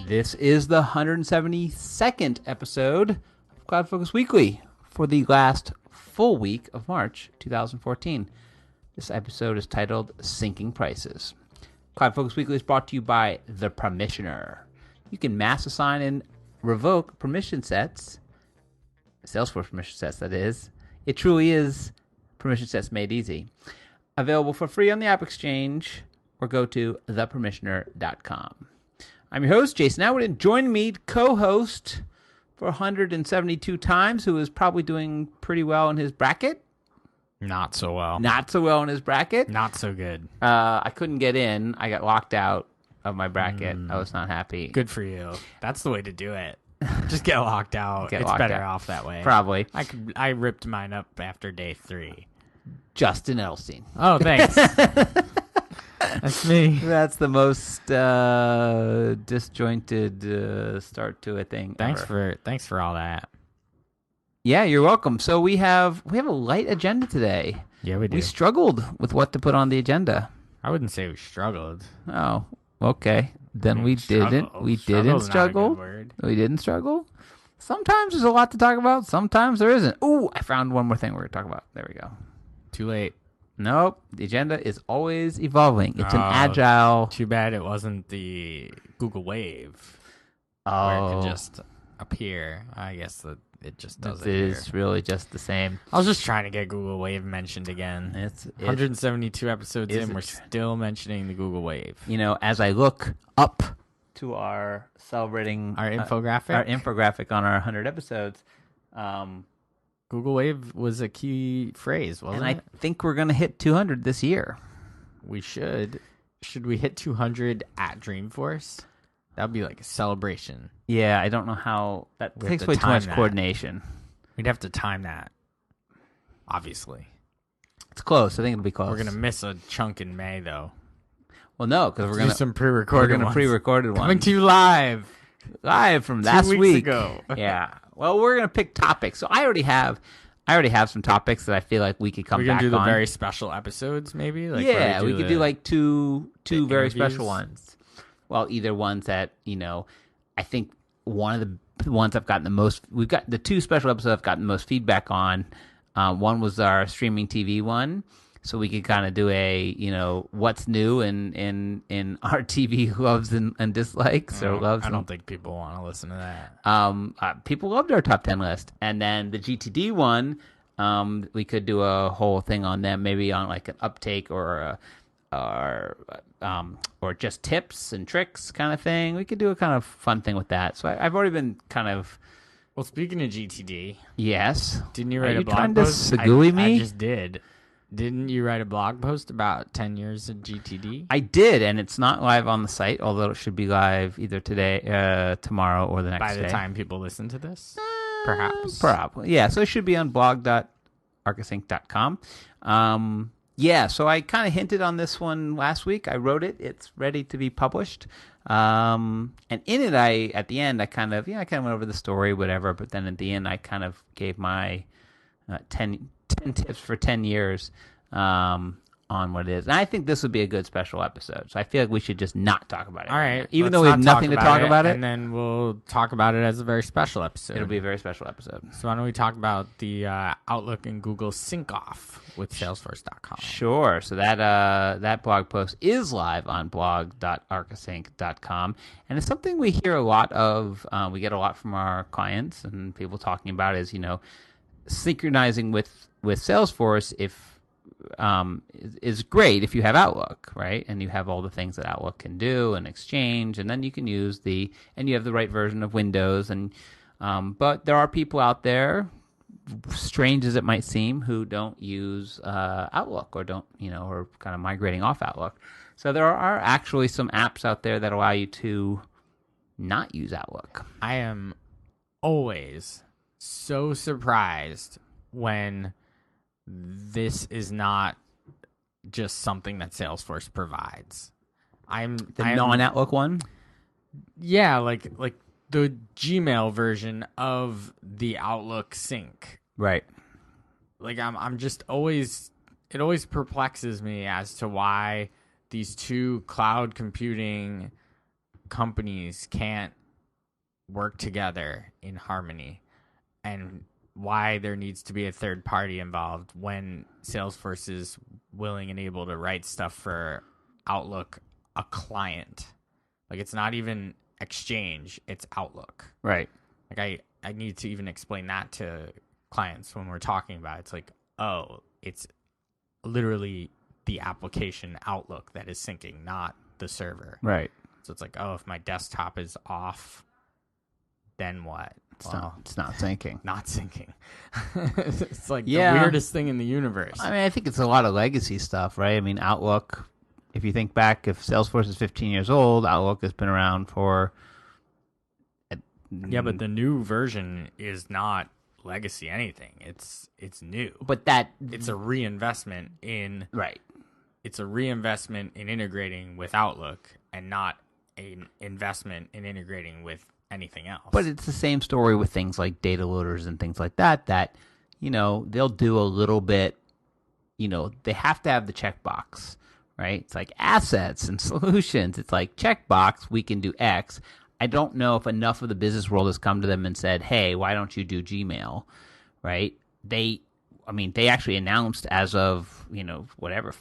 This is the 172nd episode of CloudFocus Weekly for the last full week of March 2014. This episode is titled Sinking Prices. CloudFocus Weekly is brought to you by The Permissioner. You can mass assign and revoke permission sets, Salesforce permission sets, that is. It truly is permission sets made easy. Available for free on the App Exchange, or go to thepermissioner.com. I'm your host, Jason Atwood, and join me to co-host for 172 times, who is probably doing pretty well in his bracket. Not so well. Not so well in his bracket. Not so good. I couldn't get in. I got locked out of my bracket. I was not happy. Good for you. That's the way to do it. Just get locked out. It's better off that way. Probably. I ripped mine up after day 3. Justin Elstein. Oh, thanks. That's me. That's the most disjointed start to a thing. Thanks ever. for all that. Yeah, you're welcome. So we have a light agenda today. Yeah, we do. We struggled with what to put on the agenda. I wouldn't say we struggled. Oh, okay. Then we didn't. We didn't struggle. We didn't struggle. Sometimes there's a lot to talk about. Sometimes there isn't. Ooh, I found one more thing we're going to talk about. There we go. Too late. Nope. The agenda is always evolving. It's an agile. Too bad it wasn't the Google Wave. Oh. Where it could just appear. I guess that it just doesn't. It is really just the same. I was just trying to get Google Wave mentioned again. 172 episodes in, we're still mentioning the Google Wave. You know, as I look up to our celebrating our infographic on our 100 episodes, Google Wave was a key phrase, wasn't it? And I think we're going to hit 200 this year. We should. Should we hit 200 at Dreamforce? That would be like a celebration. Yeah, I don't know how. That takes way too much coordination. We'd have to time that, obviously. It's close. I think it'll be close. We're going to miss a chunk in May, though. Well, no, because we're going to do some pre-recorded ones. We're going to pre-recorded ones. Coming to you live from last 2 week. weeks ago. Yeah. Well, we're going to pick topics. So I already have some topics that I feel like we could come back on. We can do the very special episodes, maybe? Like yeah, we could do like two very special ones. Well, either ones that, I think one of the ones I've gotten the most, we've got the 2 special episodes I've gotten the most feedback on. One was our streaming TV one. So we could kind of do a, what's new in our TV loves and dislikes or loves. I don't think people want to listen to that. People loved our top 10 list. And then the GTD one, we could do a whole thing on them, maybe on like an uptake or just tips and tricks kind of thing. We could do a kind of fun thing with that. So I've already been kind of. Well, speaking of GTD. Yes. Didn't you write a blog post? Are you trying to segui me? I just did. Didn't you write a blog post about 10 years of GTD? I did, and it's not live on the site, although it should be live either today, tomorrow, or the next day. By the time people listen to this? Perhaps. Probably. Yeah, so it should be on blog.arkusinc.com. Yeah, so I kind of hinted on this one last week. I wrote it. It's ready to be published. And in it, at the end, I kind of went over the story, whatever, but then at the end, I kind of gave my 10 tips for 10 years on what it is. And I think this would be a good special episode. So I feel like we should just not talk about it. All right. Even though we have nothing to talk about it. And then we'll talk about it as a very special episode. It'll be a very special episode. So why don't we talk about the Outlook and Google sync off with Salesforce.com. Sure. So that blog post is live on blog.arkusinc.com. And it's something we hear a lot of. We get a lot from our clients and people talking about is, synchronizing with Salesforce is great if you have Outlook, right? And you have all the things that Outlook can do and Exchange, and then you can use and you have the right version of Windows. And but there are people out there, strange as it might seem, who don't use Outlook or don't, or kind of migrating off Outlook. So there are actually some apps out there that allow you to not use Outlook. I am always so surprised when this is not just something that Salesforce provides. I'm non-Outlook one? Yeah, like the Gmail version of the Outlook sync. Right. Like I'm just always, it always perplexes me as to why these two cloud computing companies can't work together in harmony, and why there needs to be a third party involved when Salesforce is willing and able to write stuff for Outlook, a client. Like, it's not even Exchange, it's Outlook. Right. Like, I need to even explain that to clients when we're talking about it. It's like, oh, it's literally the application Outlook that is syncing, not the server. Right. So it's like, oh, if my desktop is off, then what? It's not syncing. Not syncing. It's like the weirdest thing in the universe. I mean, I think it's a lot of legacy stuff, right? I mean, Outlook, if you think back, if Salesforce is 15 years old, Outlook has been around for... Yeah, but the new version is not legacy anything. It's new. But it's a reinvestment in... Right. It's a reinvestment in integrating with Outlook and not an investment in integrating with anything else. But it's the same story with things like data loaders and things like that, they'll do a little bit, they have to have the checkbox, right? It's like assets and solutions. It's like checkbox, we can do X. I don't know if enough of the business world has come to them and said, hey, why don't you do Gmail, right? They actually announced as of, 4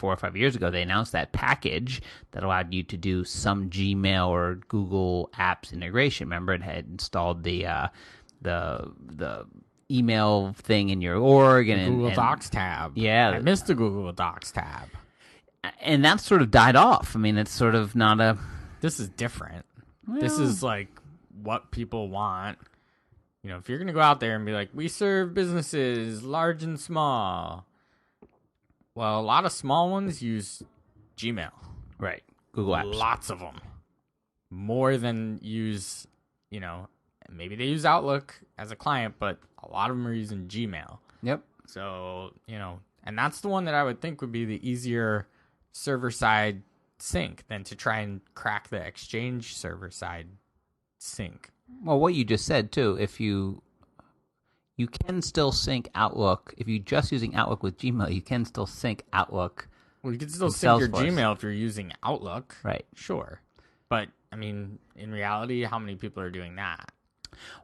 or 5 years ago, they announced that package that allowed you to do some Gmail or Google Apps integration. Remember, it had installed the email thing in your org and Google Docs tab. Yeah. I missed the Google Docs tab. And that sort of died off. I mean, it's sort of not a... This is different. Well, this is like what people want. If you're going to go out there and be like, we serve businesses large and small. Well, a lot of small ones use Gmail. Right. Google Apps. Lots of them. More than use, maybe they use Outlook as a client, but a lot of them are using Gmail. Yep. So, and that's the one that I would think would be the easier server-side sync than to try and crack the Exchange server-side sync. Well, what you just said, too, if you can still sync Outlook. If you're just using Outlook with Gmail, you can still sync Outlook. Well, you can still sync your Gmail if you're using Outlook. Right. Sure. But, in reality, how many people are doing that?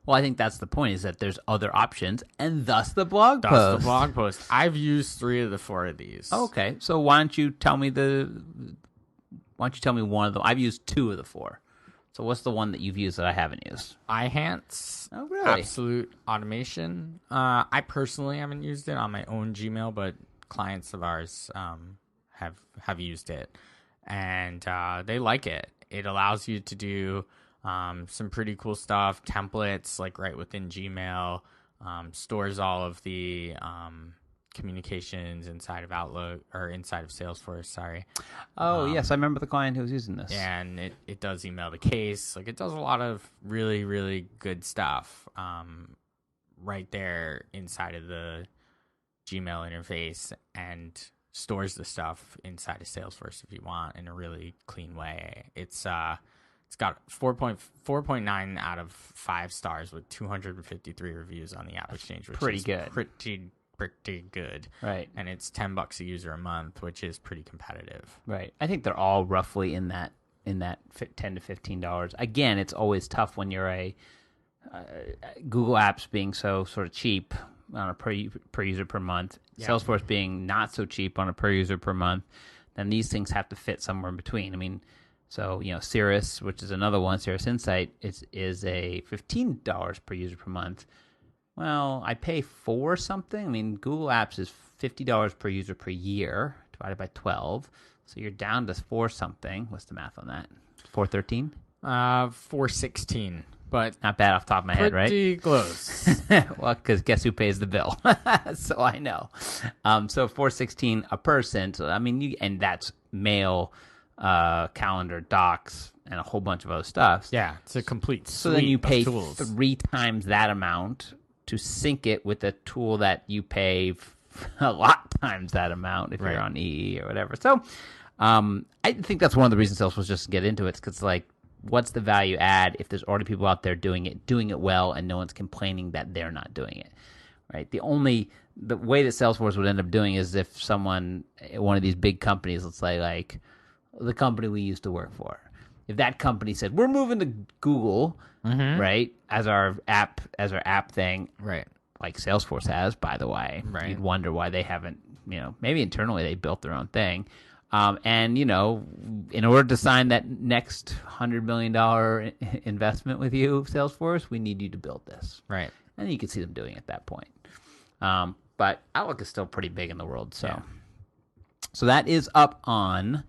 Well, I think that's the point, is that there's other options, and thus the blog post. I've used 3 of the 4 of these. Okay. So why don't you tell me one of them? I've used 2 of the 4. So what's the one that you've used that I haven't used? iHance. Oh, really? Absolute Automation. I personally haven't used it on my own Gmail, but clients of ours have used it, and they like it. It allows you to do some pretty cool stuff, templates like right within Gmail, stores all of the communications inside of Outlook or inside of Salesforce. Sorry. Oh, yes, I remember the client who was using this. And it does email to case. Like, it does a lot of really, really good stuff right there inside of the Gmail interface, and stores the stuff inside of Salesforce if you want in a really clean way. It's got 4.9 out of 5 stars with 253 reviews on the App Exchange, which pretty is good. Pretty good. Right. And it's $10 a user a month, which is pretty competitive. Right. I think they're all roughly in that $10 to $15. Again, it's always tough when you're a Google Apps being so sort of cheap on a per user per month, Salesforce being not so cheap on a per user per month. Then these things have to fit somewhere in between. I mean, so Cirrus, which is another one, Cirrus Insight, is a $15 per user per month. Well, I pay for something. I mean, Google Apps is $50 per user per year divided by 12. So you're down to 4 something. What's the math on that? 413? 416. But not bad off the top of my head, right? Pretty close. Well, because guess who pays the bill? So I know. So 416 a person. So I mean, and that's mail, calendar, docs, and a whole bunch of other stuff. Yeah, it's a complete suite. So then you pay of tools. 3 times that amount to sync it with a tool that you pay a lot times that amount if you're on EE or whatever. So I think that's one of the reasons Salesforce just get into it, because like, what's the value add if there's already people out there doing it well, and no one's complaining that they're not doing it, right? The way that Salesforce would end up doing is if one of these big companies, let's say like the company we used to work for, if that company said we're moving to Google, right, as our app thing, Right. like Salesforce has, by the way, Right. you'd wonder why they haven't, maybe internally they built their own thing. And, in order to sign that next $100 million investment with you, Salesforce, we need you to build this. Right. And you can see them doing it at that point. But Outlook is still pretty big in the world. So that is up on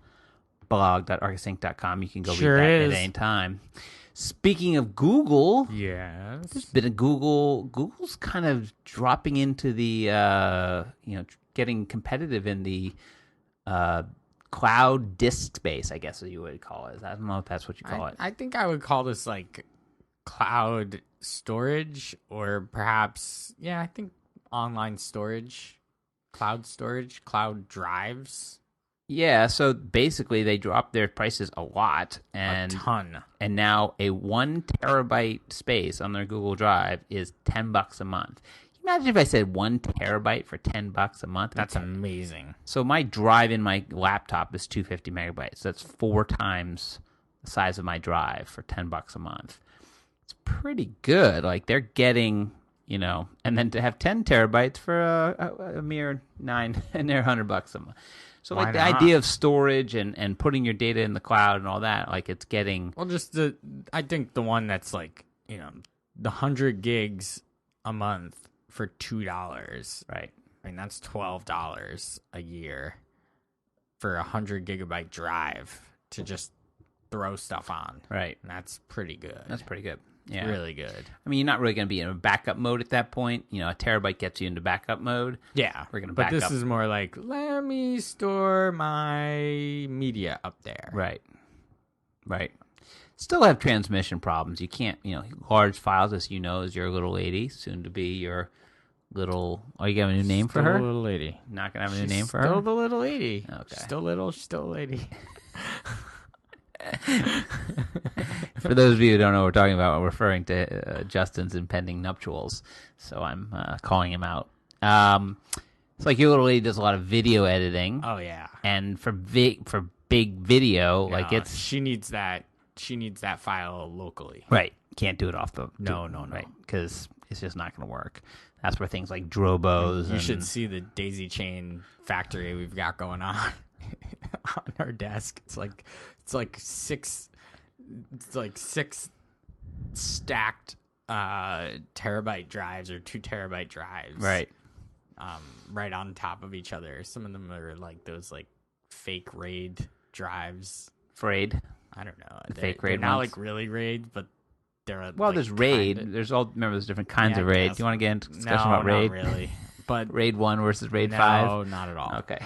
blog.arkusinc.com. You can go read that at any time. Speaking of Google, Yes. there's been a Google's kind of dropping into the, getting competitive in the cloud disk space, I guess you would call it. I don't know if that's what you call it. I think I would call this like cloud storage, or perhaps, I think online storage, cloud drives. Yeah, so basically they dropped their prices a lot, and A ton. And now a 1 terabyte space on their Google Drive is $10 a month. Can you imagine if I said 1 terabyte for $10 a month? That's amazing. So my drive in my laptop is 250 megabytes. That's 4 times the size of my drive for $10 a month. It's pretty good. Like they're getting, and then to have 10 terabytes for a mere $9, and they're $100 a month. So Why like the not? idea of storage and putting your data in the cloud and all that, like it's getting. Well, I think the one that's like, the 100 gigs a month for $2. Right. I mean, that's $12 a year for 100 gigabyte drive to just throw stuff on. Right. And that's pretty good. That's pretty good. Yeah. Really good. I mean, you're not really going to be in a backup mode at that point. A terabyte gets you into backup mode. Yeah. We're going to But back this up. is more like, let me store my media up there. Right. Still have transmission problems. You can't, large files, as you know, is your little lady, soon to be your little. Oh, you got a new name for her? Still a little lady. Not going to have a new name for her? Still the little lady. Okay. She's still little. She's still a lady. For those of you who don't know what we're talking about, we're referring to Justin's impending nuptials. So I'm calling him out. It's like your little lady does a lot of video editing. Oh, yeah. And for big video, like it's she needs that file locally. right. Can't do it off the No. right, because it's just not going to work. That's where things like Drobos. You should see the daisy chain factory we've got going on on our desk. It's like six stacked terabyte drives or 2 terabyte drives. Right. Right on top of each other. Some of them are like those like fake RAID drives. Frayed. I don't know. Fake they're RAID not ones? like really RAID, but they're Well, like there's RAID. kinda- There's different kinds Yeah, of I RAID. guess. Do you want to get into discussion No, about RAID? not really. But RAID 1 versus RAID no, 5? not at all. Okay.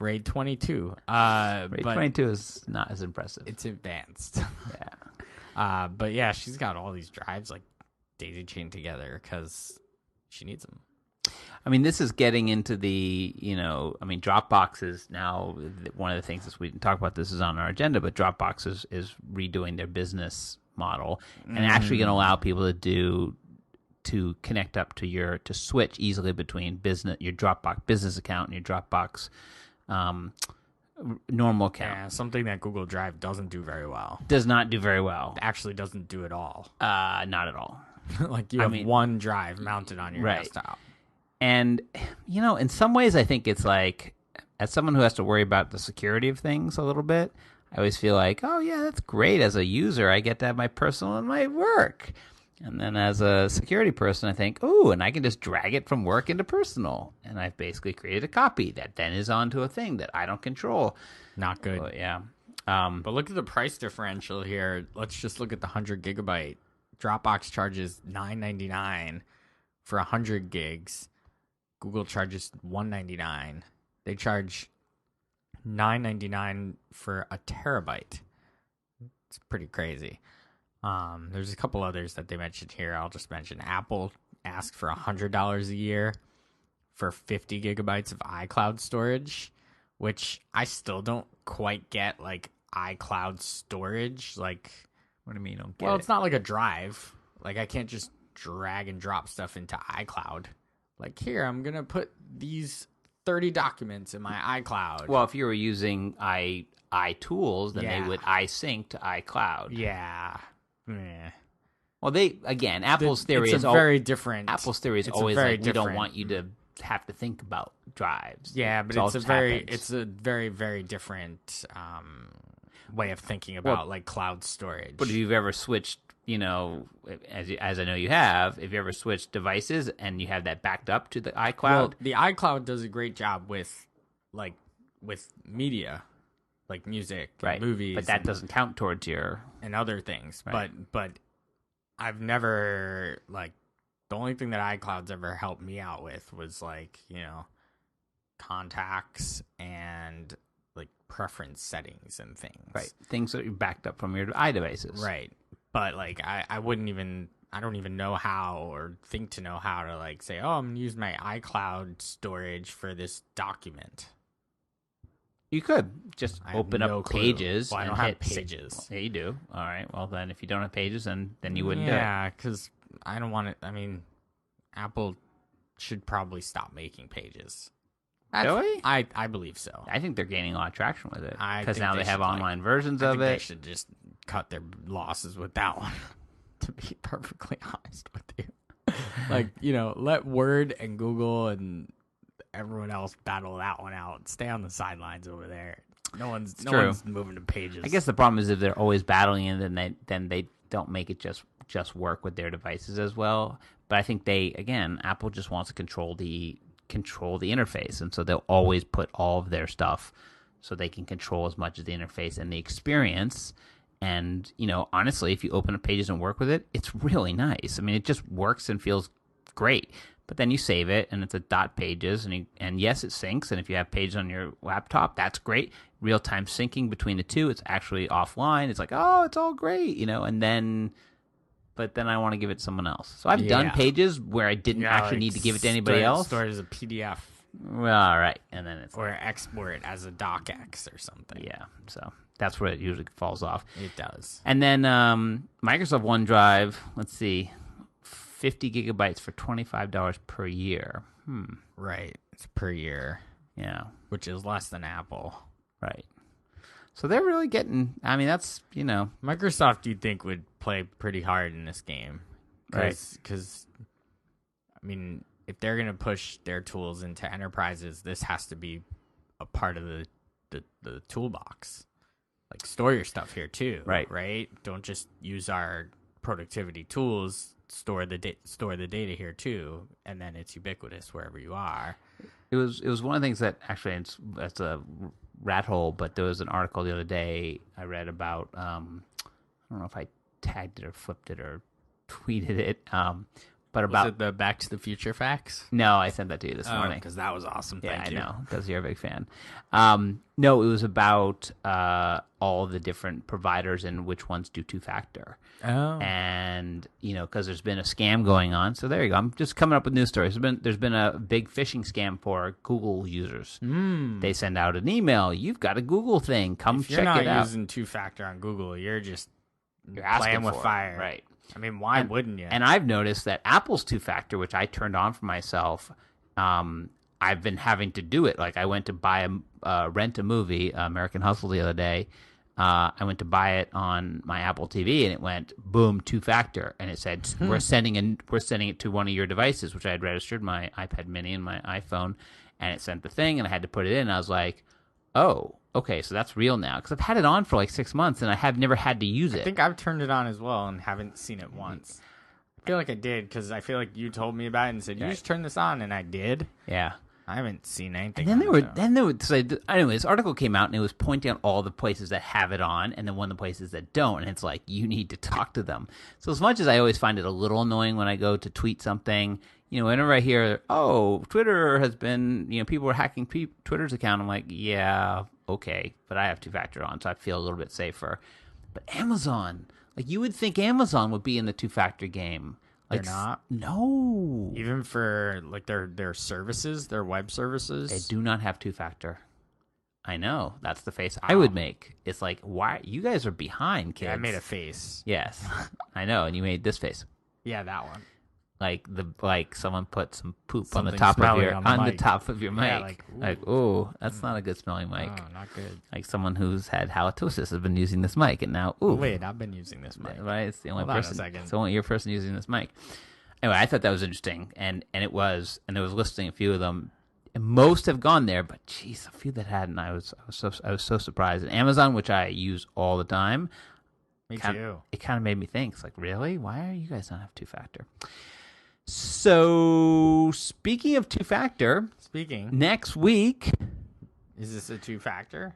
RAID 22. RAID But 22 is not as impressive. it's advanced. Yeah. But yeah, she's got all these drives like daisy chained together because she needs them. I mean, this is getting into the, Dropbox is now one of the things that we didn't talk about. This is on our agenda, but Dropbox is redoing their business model and actually going to allow people to connect up to switch easily between your Dropbox business account and your Dropbox normal account. Yeah, something that Google Drive doesn't do very well. Does not do very well. Actually doesn't do at all. Not at all. Like you have one drive mounted on your Right. desktop. And, in some ways, I think it's like, as someone who has to worry about the security of things a little bit, I always feel like, oh, yeah, that's great. As a user, I get to have my personal and my work. And then as a security person, I think, oh, and I can just drag it from work into personal. And I've basically created a copy that then is onto a thing that I don't control. Not good. But, yeah. But look at the price differential here. Let's just look at the 100 gigabyte. Dropbox charges $9.99 for 100 gigs. Google charges $1.99. They charge $9.99 for a terabyte. It's pretty crazy. There's a couple others that they mentioned here. I'll just mention Apple asked for $100 a year for 50 gigabytes of iCloud storage, which I still don't quite get. Like iCloud storage, like What do you mean you don't get well, it? it's not like a drive. Like I can't just drag and drop stuff into iCloud. Like here, I'm gonna put these 30 documents in my iCloud. Well, if you were using iTools, then they Yeah. would iSync to iCloud. Yeah. Meh. Well, Apple's theory It's is a very different. Apple's theory is it's a always very like, we don't different- want you to have to think about drives. Yeah, but all it's a just very happens. it's a very very different way of thinking about like cloud storage. But if you've ever switched, as I know you have, if you ever switched devices and you have that backed up to the iCloud, Well, the iCloud does a great job with media, like music, right? and movies, but that doesn't count towards your. and other things. Right. But I've never the only thing that iCloud's ever helped me out with was contacts and preference settings and things. Right, things that you backed up from your iDevices. Right. But I wouldn't even I don't even know how or think to know how to say, oh, I'm gonna use my iCloud storage for this document. You could just I have open no up clue. Pages. Well, I and don't have hit Pages. Yeah, you do. All right. Well, then if you don't have Pages, then you wouldn't do it. Yeah, because I don't want it. I mean, Apple should probably stop making Pages. Really? I believe so. I think they're gaining a lot of traction with it I because think now they they have should, online versions I of think they it. should just cut their losses with that one. To be perfectly honest with you, let Word and Google and everyone else battle that one out. Stay on the sidelines over there. No one's moving to Pages. I guess the problem is if they're always battling it, then they don't make it just work with their devices as well. But I think Apple just wants to control the interface, and so they'll always put all of their stuff so they can control as much of the interface and the experience. And honestly, if you open up Pages and work with it, it's really nice. I mean, it just works and feels great. But then you save it, and it's a .pages, and yes, it syncs. And if you have Pages on your laptop, that's great. Real-time syncing between the two, it's actually offline. It's like, oh, it's all great, But then I want to give it to someone else. So I've done Pages where I didn't actually need to give it to anybody else. Store it as a PDF. Well, all right, and then or export it as a docx or something. Yeah, so that's where it usually falls off. It does. And then Microsoft OneDrive, let's see, 50 gigabytes for $25 per year. Right, it's per year. Yeah, which is less than Apple. Right. So they're really getting. I mean, that's Microsoft. You'd think would play pretty hard in this game, Because I mean, if they're gonna push their tools into enterprises, this has to be a part of the toolbox. Store your stuff here too, right? Don't just use our productivity tools. Store the data here too, and then it's ubiquitous wherever you are. It was one of the things that actually it's a rat hole, but there was an article the other day I read about. I don't know if I tagged it or flipped it or tweeted it. But about was it the Back to the Future facts? No, I sent that to you this morning because that was awesome. Yeah, Thank you. I know because you're a big fan. No, it was about all the different providers and which ones do two-factor. Oh, and because there's been a scam going on. So there you go. I'm just coming up with news stories. There's been a big phishing scam for Google users. They send out an email. You've got a Google thing. Come check it out. If you're not using two-factor on Google, you're playing with fire, right? I mean, why wouldn't you? And I've noticed that Apple's two-factor, which I turned on for myself, I've been having to do it. I went to rent a movie, American Hustle, the other day. I went to buy it on my Apple TV, and it went boom, two-factor, and it said we're sending it to one of your devices, which I had registered my iPad Mini and my iPhone, and it sent the thing, and I had to put it in. And I was like, oh, okay, so that's real now, because I've had it on for 6 months, and I have never had to use it. I think I've turned it on as well and haven't seen it once. I feel like I did because I feel like you told me about it and said, you just turn this on, and I did. Yeah. I haven't seen anything. And then anyway, this article came out, and it was pointing out all the places that have it on, and then one of the places that don't, and it's like, you need to talk to them. So as much as I always find it a little annoying when I go to tweet something, whenever I hear, oh, Twitter has been, people are hacking Twitter's account, I'm like, yeah, okay, but I have two-factor on, so I feel a little bit safer. But Amazon, you would think Amazon would be in the two-factor game. They're not? No. Even for their services, their web services? They do not have two-factor. I know. That's the face I would make. It's like, why? You guys are behind, kids. Yeah, I made a face. Yes. I know, and you made this face. Yeah, that one. like someone put some poop on the Something top of smelly your on the mic. top of your mic. Yeah, like, ooh, that's not a good smelling mic. Oh, not good. Like someone who's had halitosis has been using this mic, and now, ooh, Wait, I've been using this mic. right? It's the only Hold on a person. second. It's the only person using this mic. Anyway, I thought that was interesting, and it was, and I was listing a few of them. And most have gone there, but geez, a few that hadn't. I was so surprised. And Amazon, which I use all the time, Me too. it kind of made me think. It's like, really? Why are you guys not have two-factor? So, speaking of two-factor, next week, is this a two-factor?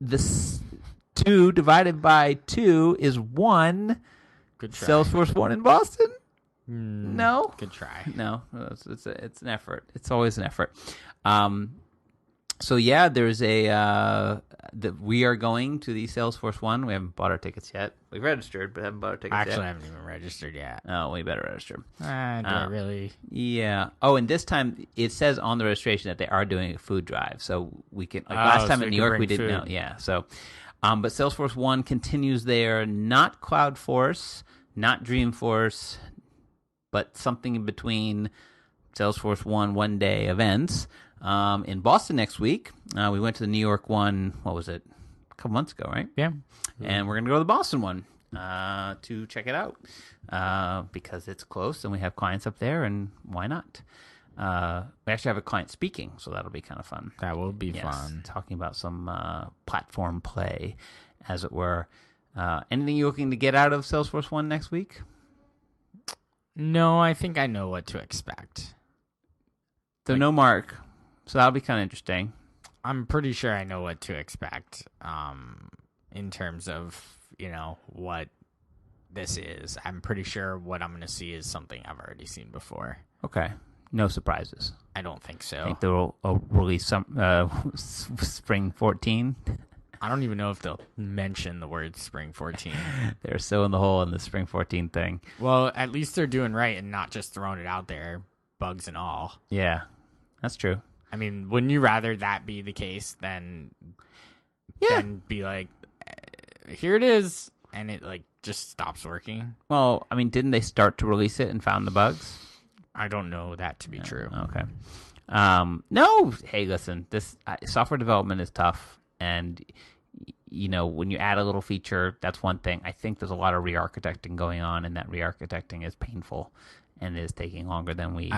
This 2 divided by 2 is 1. Good try. Salesforce 1 in Boston? No. Good try. No, it's an effort. It's always an effort. So yeah, there's we are going to the Salesforce 1. We haven't bought our tickets yet. We've registered, but haven't bought our tickets yet. Actually, I haven't even registered yet. Oh, we better register. Do I really? Yeah. Oh, and this time it says on the registration that they are doing a food drive, so we can. Last time in New York, we didn't know. Yeah. So, but Salesforce 1 continues there. Not CloudForce, not Dreamforce, but something in between Salesforce 1 day events. In Boston next week. We went to the New York one, what was it? A couple months ago, right? Yeah. And we're going to go to the Boston one to check it out because it's close and we have clients up there, and why not? We actually have a client speaking, so that'll be kind of fun. That will be fun. Talking about some platform play, as it were. Anything you're looking to get out of Salesforce 1 next week? No, I think I know what to expect. So no Mark. So that'll be kind of interesting. I'm pretty sure I know what to expect in terms of, what this is. I'm pretty sure what I'm going to see is something I've already seen before. Okay. No surprises. I don't think so. I think they'll release some Spring 14. I don't even know if they'll mention the word Spring 14. They're so in the hole in the Spring 14 thing. Well, at least they're doing right and not just throwing it out there, bugs and all. Yeah, that's true. I mean, wouldn't you rather that be the case than be like, here it is, and it just stops working? Well, I mean, didn't they start to release it and found the bugs? I don't know that to be true. Okay. No, hey, listen, this software development is tough, and when you add a little feature, that's one thing. I think there's a lot of re-architecting going on, and that re-architecting is painful and is taking longer than we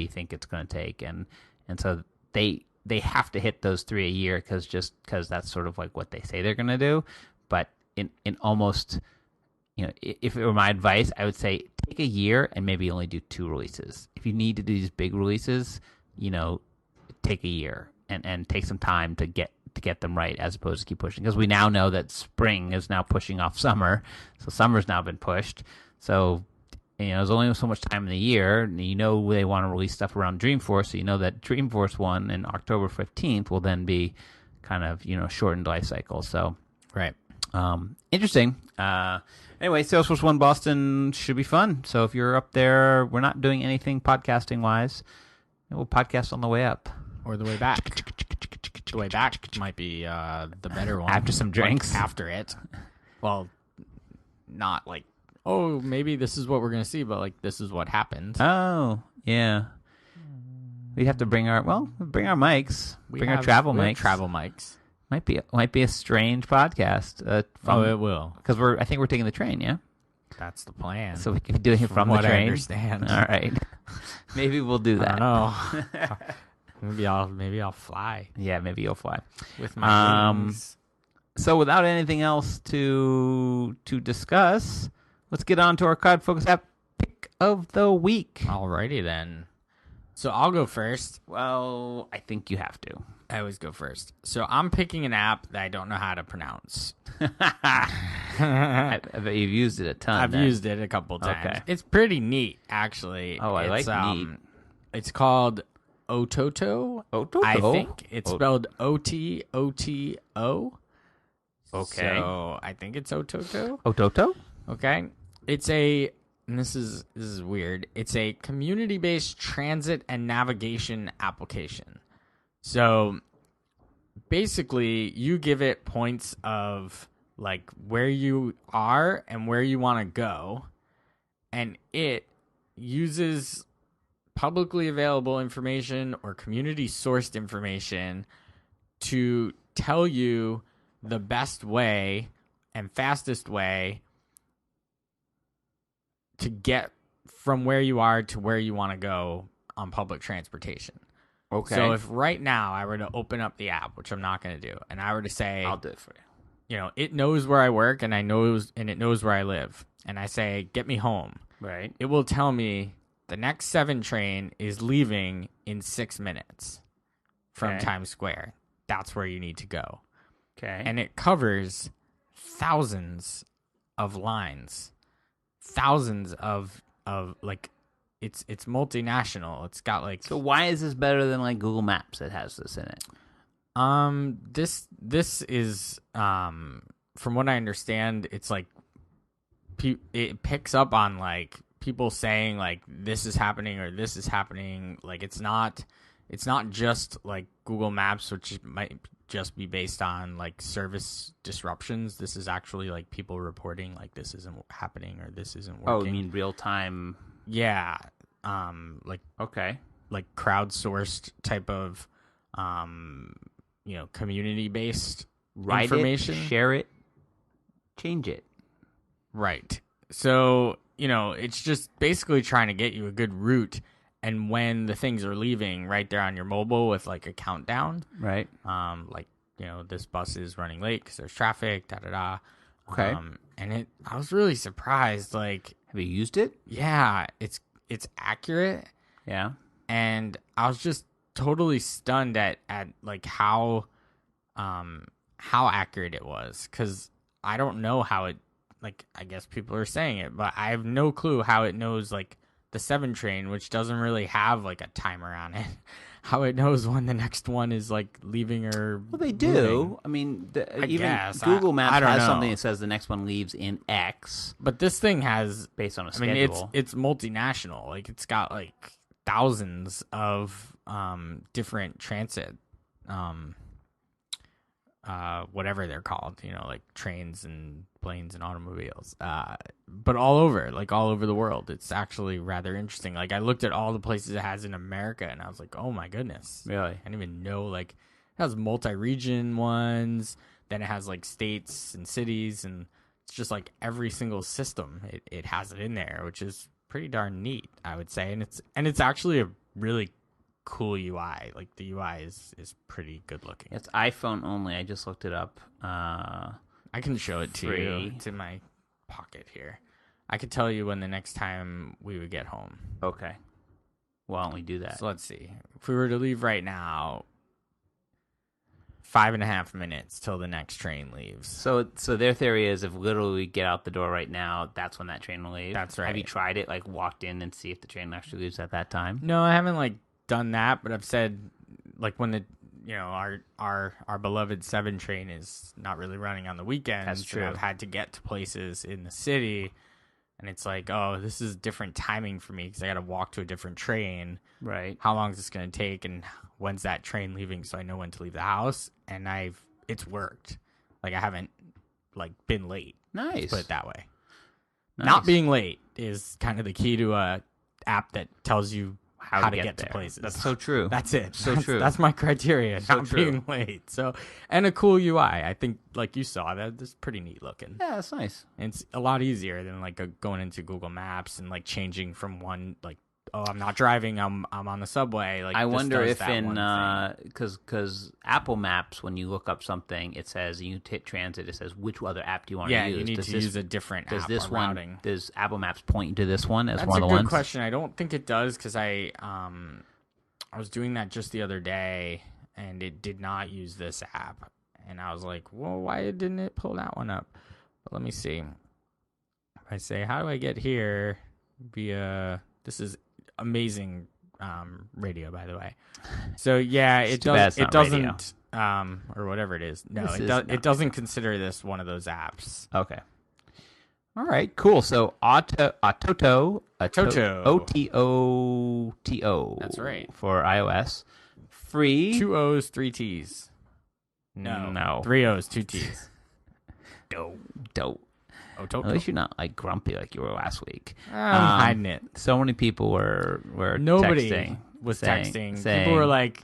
think it's going to take, and so they have to hit those 3 a year because that's sort of like what they say they're going to do. But in almost, if it were my advice, I would say take a year and maybe only do 2 releases. If you need to do these big releases, take a year and take some time to get them right, as opposed to keep pushing. Because we now know that spring is now pushing off summer, so summer's now been pushed. So there's only so much time in the year. And they want to release stuff around Dreamforce, so you know that Dreamforce 1 in October 15th will then be kind of, shortened life cycle. So, right. Interesting. Anyway, Salesforce 1 Boston should be fun. So if you're up there, we're not doing anything podcasting-wise. We'll podcast on the way up. Or the way back. The way back might be the better one. After some drinks. After it. Well, not like, oh, maybe this is what we're going to see, but this is what happened. Oh, yeah. We'd have to bring our mics. Our travel mics. Travel mics. Might be a strange podcast. It will. Because I think we're taking the train, yeah? That's the plan. So we can be doing it from the train. I understand. All right. Maybe we'll do that. I don't know. Maybe I'll fly. Yeah, maybe you'll fly. With my wings. So without anything else to discuss, let's get on to our CloudFocus app pick of the week. Alrighty then. So I'll go first. Well, I think you have to. I always go first. So I'm picking an app that I don't know how to pronounce. I bet you've used it a ton. I've used it a couple times. Okay. It's pretty neat, actually. Oh, I like neat. It's called Ototo. Ototo? I think. It's spelled O-T-O-T-O. Okay. So I think it's Ototo. Ototo? Okay. And this is weird. It's a community-based transit and navigation application. So basically, you give it points of where you are and where you want to go, and it uses publicly available information or community sourced information to tell you the best way and fastest way to get from where you are to where you want to go on public transportation. Okay. So if right now I were to open up the app, which I'm not going to do, and I were to say, I'll do it for you. You know, it knows where I work and it knows where I live, and I say, get me home. Right. It will tell me the next 7 train is leaving in 6 minutes from Times Square. That's where you need to go. Okay. And it covers thousands of lines, thousands of like, it's multinational. It's got like. So why is this better than like Google Maps that has this in it? This is from what I understand, it's like it picks up on like people saying like this is happening or this is happening. Like it's not just like Google Maps, which might just be based on like service disruptions. This is actually like people reporting like this isn't happening or this isn't working. Oh, you mean real time? Yeah. Like okay, like crowdsourced type of community based information. Share it, change it. Right. So, it's just basically trying to get you a good route, and when the things are leaving, right there on your mobile with like a countdown. Right. This bus is running late because there's traffic, da-da-da. Okay. I was really surprised. Like, have you used it? Yeah, it's accurate. Yeah. And I was just totally stunned at like how accurate it was, because I don't know how it, like, I guess people are saying it, but I have no clue how it knows like the 7 train, which doesn't really have like a timer on it, how it knows when the next one is like leaving or well, they do. moving. I mean, even guess. Google Maps I don't has know. something that says the next one leaves in X, but this thing has based on a I mean, schedule. it's multinational. Like, it's got like thousands of different transit, whatever they're called, like trains and planes and automobiles, but all over the world. It's actually rather interesting. Like, I looked at all the places it has in America, and I was like, oh my goodness, Really? I didn't even know. Like, it has multi-region ones, then it has like states and cities, and it's just like every single system it has it in there, which is pretty darn neat, I would say. And it's actually a really cool UI. Like, the UI is pretty good looking. It's iPhone only. I just looked it up. I can show it to you. It's in my pocket here. I could tell you when the next time we would get home. Okay. Why don't we do that? So let's see. If we were to leave right now, 5.5 minutes till the next train leaves. So their theory is if literally we get out the door right now, that's when that train will leave. That's right. Have you tried it? Like, walked in and see if the train actually leaves at that time? No, I haven't like done that, but I've said like when the our beloved 7 train is not really running on the weekends. That's true. I've had to get to places in the city, and it's like, oh, this is different timing for me because I got to walk to a different train. Right. How long is this going to take, and when's that train leaving, so I know when to leave the house? And it's worked. Like, I haven't like been late. Nice. Let's put it that way. Nice. Not being late is kind of the key to a app that tells you how to get to there. places. That's so true. That's it. So true. That's my criteria. So not true. being late. So, and a cool UI. I think, like you saw, that's pretty neat looking. Yeah, that's nice. And it's a lot easier than like going into Google Maps and like changing from one, like, oh, I'm not driving, I'm on the subway. Like, I this wonder does if that in one thing. because Apple Maps, when you look up something, it says you hit transit. It says which other app do you want to use? You need to use a different does app. this or one? routing. Does Apple Maps point you to this one as That's one a of the good ones? question. I don't think it does, because I was doing that just the other day, and it did not use this app. And I was like, well, why didn't it pull that one up? But let me see. If I say, how do I get here via... This is amazing radio, by the way. So, yeah, it doesn't... or whatever it is. No, it doesn't consider this one of those apps. Okay. All right, cool. So Ototo, Ototo. That's right. For iOS. Free. 2 O's, 3 T's. No. 3 O's, 2 T's. Dope. Ototo. At least you're not like grumpy like you were last week. I'm hiding it. So many people were Nobody texting, was saying, texting. People were like,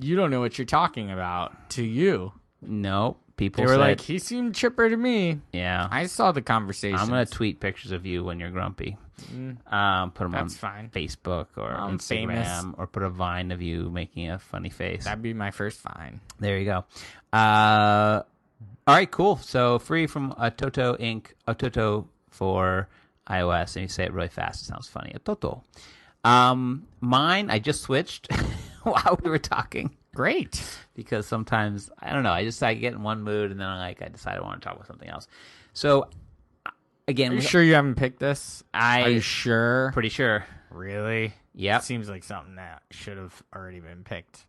"You don't know what you're talking about." To you, no. People they were said, like, "He seemed chipper to me." Yeah, I saw the conversation. I'm gonna tweet pictures of you when you're grumpy. Put them on Facebook or Instagram, famous. or put a Vine of you making a funny face. That'd be my first Vine. There you go. All right, cool. So free from Ototo Inc. Ototo for iOS, and you say it really fast. It sounds funny. Ototo. Mine, I just switched while we were talking. Great. Because sometimes, I don't know, I get in one mood and then I decide I want to talk about something else. So, again... Are you sure you haven't picked this? Are you sure? Pretty sure. Really? Yep. Seems like something that should have already been picked.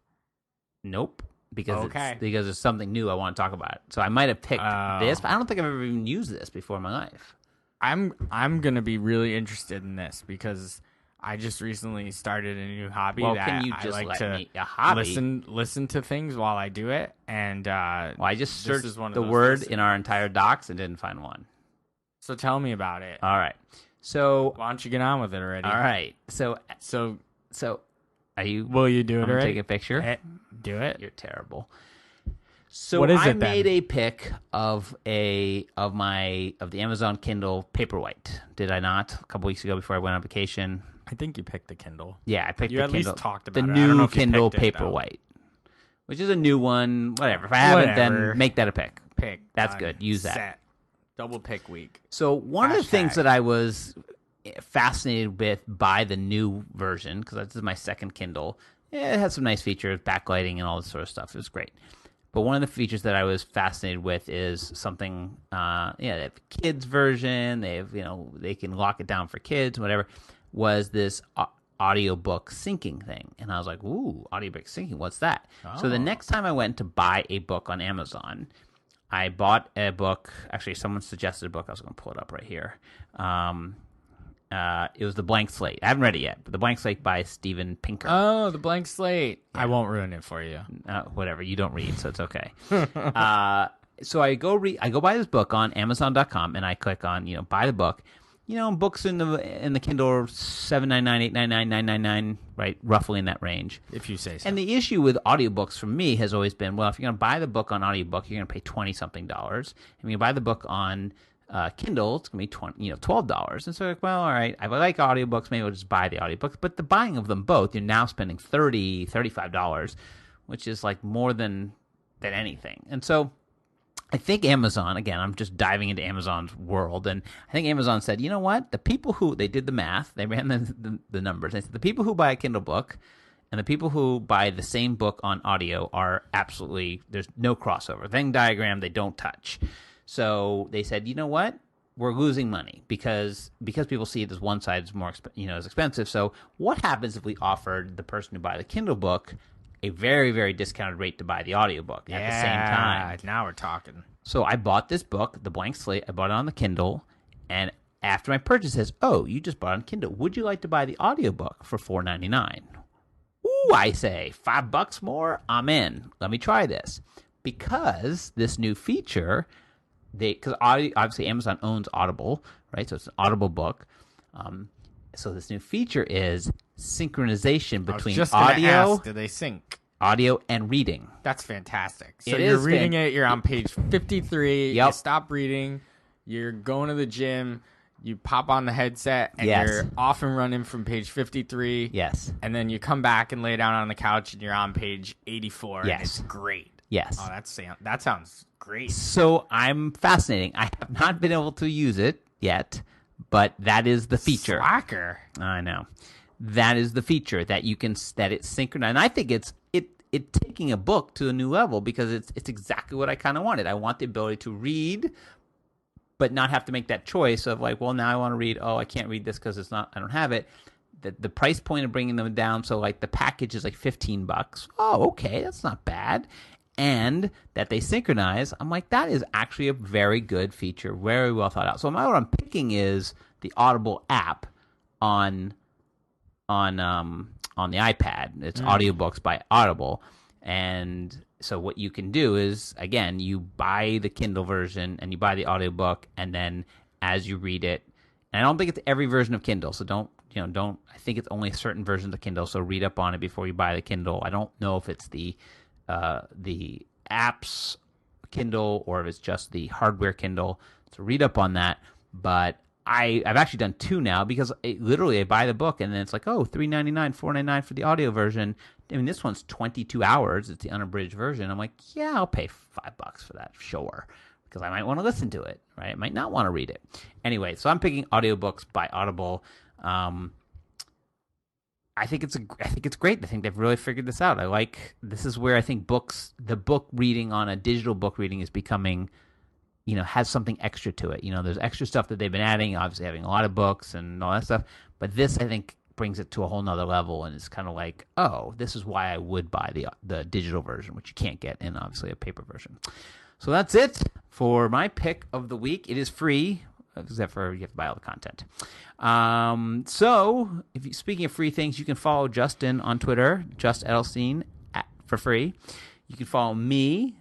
Nope. Because it's something new I want to talk about. So I might have picked this, but I don't think I've ever even used this before in my life. I'm going to be really interested in this because... I just recently started a new hobby can you just I like let to me, a hobby? listen to things while I do it. And I just searched the word in our entire docs and didn't find one. So tell me about it. All right. So why don't you get on with it already? All right. So are you? Will you do it already? Take a picture. Do it. You're terrible. So what is I made a pic of the Amazon Kindle Paperwhite. Did I not? A couple weeks ago before I went on vacation. I think you picked the Kindle. Yeah, I picked the Kindle. You at least talked about the it. new Kindle Paperwhite, which is a new one. Whatever. If I haven't, then make that a pick. That's good. Use that. Set. Double pick week. So one of the things that I was fascinated with by the new version, because this is my second Kindle, it has some nice features, backlighting and all this sort of stuff. It was great. But one of the features that I was fascinated with is something, they have a kids version. They have, they can lock it down for kids, whatever. Was this audiobook syncing thing. And I was like, ooh, audiobook syncing, what's that? Oh. So the next time I went to buy a book on Amazon, I bought a book. Actually, someone suggested a book. I was going to pull it up right here. It was The Blank Slate. I haven't read it yet, but The Blank Slate by Steven Pinker. Oh, The Blank Slate. Yeah. I won't ruin it for you. Whatever. You don't read, so it's okay. So I go buy this book on Amazon.com, and I click on, buy the book. Books in the Kindle are $7.99, $8.99, $9.99, right, roughly in that range. If you say so. And the issue with audiobooks for me has always been, well, if you're going to buy the book on audiobook, you're going to pay $20-something. And when you buy the book on Kindle, it's going to be $12. And so, like, well, all right, I like audiobooks, maybe I'll just buy the audiobooks. But the buying of them both, you're now spending $30, $35, which is like more than anything. And so I think Amazon, again, I'm just diving into Amazon's world, and I think Amazon said, you know what? The people they did the math, they ran the numbers. They said the people who buy a Kindle book and the people who buy the same book on audio are absolutely, there's no crossover. Venn diagram, they don't touch. So they said, you know what? We're losing money because people see this one side is more is expensive. So what happens if we offered the person who buy the Kindle book a very, very discounted rate to buy the audiobook at the same time? Now we're talking. So I bought this book, The Blank Slate. I bought it on the Kindle, and after my purchase, it says, oh, you just bought it on Kindle. Would you like to buy the audiobook for $4.99? Ooh, I say, $5 more? I'm in. Let me try this. Because this new feature, because obviously Amazon owns Audible, right? So it's an Audible book. So this new feature is synchronization between audio. Do they sync? Audio and reading. That's fantastic. So you're reading it. You're on page 53. Yep. You stop reading. You're going to the gym. You pop on the headset, and you're off and running from page 53. Yes. And then you come back and lay down on the couch, and you're on page 84. Yes. And it's great. Yes. Oh, that sounds great. So I'm fascinating. I have not been able to use it yet, but that is the feature. Slacker. I know. That is the feature that it's synchronized. And I think it's taking a book to a new level because it's exactly what I kind of wanted. I want the ability to read, but not have to make that choice of like, well, now I want to read. Oh, I can't read this because I don't have it. The price point of bringing them down. So like the package is like $15. Oh, okay, that's not bad. And that they synchronize. I'm like, that is actually a very good feature, very well thought out. So what I'm picking is the Audible app on the iPad. It's audiobooks by Audible. And so what you can do is, again, you buy the Kindle version and you buy the audiobook, and then as you read it. And I don't think it's every version of Kindle, so don't. I think it's only certain versions of Kindle, so read up on it before you buy the Kindle. I don't know if it's the apps Kindle or if it's just the hardware Kindle, so read up on that. But I've actually done 2 now because I buy the book and then it's like, oh, $3.99, $4.99 for the audio version. I mean, this one's 22 hours. It's the unabridged version. I'm like, yeah, I'll pay $5 for that, sure, because I might want to listen to it, right? I might not want to read it. Anyway, so I'm picking audiobooks by Audible. I think it's great. I think they've really figured this out. This is where I think the book reading on a digital book reading is becoming, has something extra to it. There's extra stuff that they've been adding, obviously having a lot of books and all that stuff. But this, I think, brings it to a whole nother level, and it's kind of like, oh, this is why I would buy the digital version, which you can't get in, obviously, a paper version. So that's it for my pick of the week. It is free, except for you have to buy all the content. So, speaking of free things, you can follow Justin on Twitter, Just Edelstein, for free. You can follow me,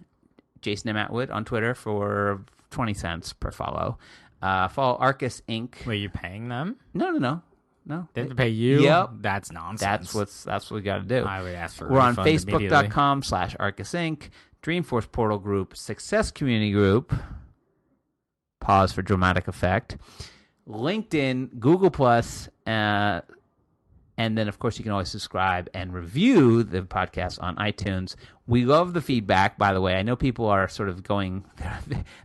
Jason M. Atwood, on Twitter for 20 cents per follow. Follow Arkus Inc. Wait, you paying them? No. They have to pay you? Yep. That's nonsense. That's what we got to do. I would ask for a We're on refund Facebook.com/Arkus Inc., Dreamforce Portal Group, Success Community Group, pause for dramatic effect, LinkedIn, Google+, and then, of course, you can always subscribe and review the podcast on iTunes. We love the feedback, by the way. I know people are sort of going,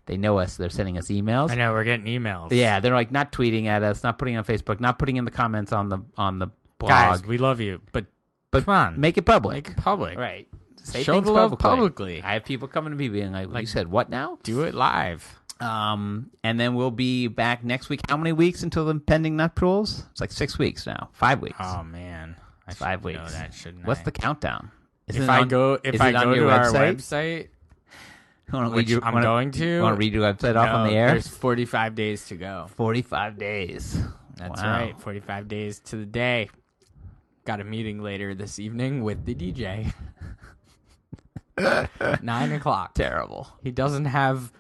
they know us, they're sending us emails. I know, we're getting emails. Yeah, they're like not tweeting at us, not putting it on Facebook, not putting in the comments on the blog. Guys, we love you, but come on. Make it public. Make it public. Right. Say Show things the love publicly. I have people coming to me being like, you said what now? Do it live. And then we'll be back next week. How many weeks until the impending nuptials? It's like 6 weeks now. 5 weeks. Oh man, I 5 weeks. know that, shouldn't What's I? the countdown? If I go to our website, which I'm going to, you want to read your website off on the air? There's 45 days to go. 45 days. That's Wow. right. 45 days to the day. Got a meeting later this evening with the DJ. 9 o'clock. Terrible. He doesn't have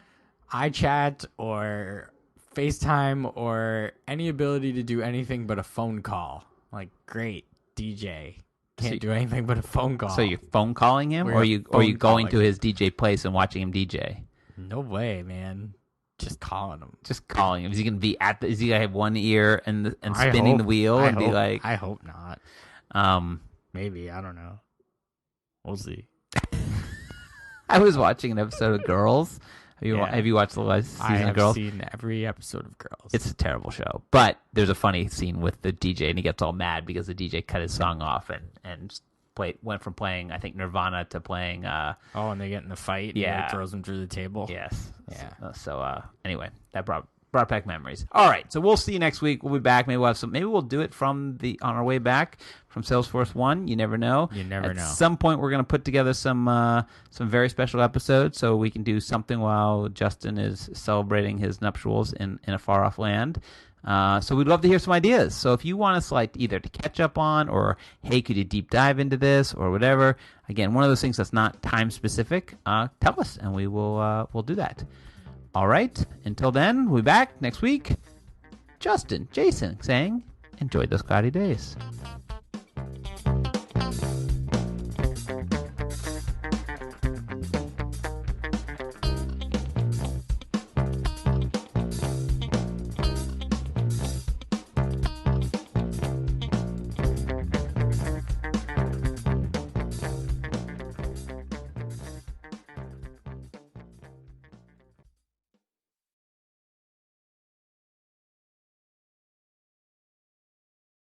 iChat or FaceTime or any ability to do anything but a phone call. Like, great, DJ. Can't do anything but a phone call. So you're phone calling him, or are you going to his DJ place and watching him DJ? No way, man. Just calling him. Just calling him. Is he gonna be is he gonna have one ear and spinning the wheel and be like? I hope not. Maybe, I don't know. We'll see. I was watching an episode of Girls. Have you watched the last season of Girls? I have seen every episode of Girls. It's a terrible show. But there's a funny scene with the DJ, and he gets all mad because the DJ cut his song off and went from playing, I think, Nirvana to playing... and they get in the fight, and it throws them through the table. Yes. Yeah. So anyway, that brought back memories. All right, so we'll see you next week. We'll be back. Maybe we'll do it on our way back from Salesforce 1. You never know. At some point, we're going to put together some very special episodes so we can do something while Justin is celebrating his nuptials in a far-off land. So we'd love to hear some ideas. So if you want us either to catch up on, or hey, could you deep dive into this, or whatever, again, one of those things that's not time specific, tell us, and we'll do that. All right, until then, we'll be back next week. Justin, Jason saying, enjoy those cloudy days.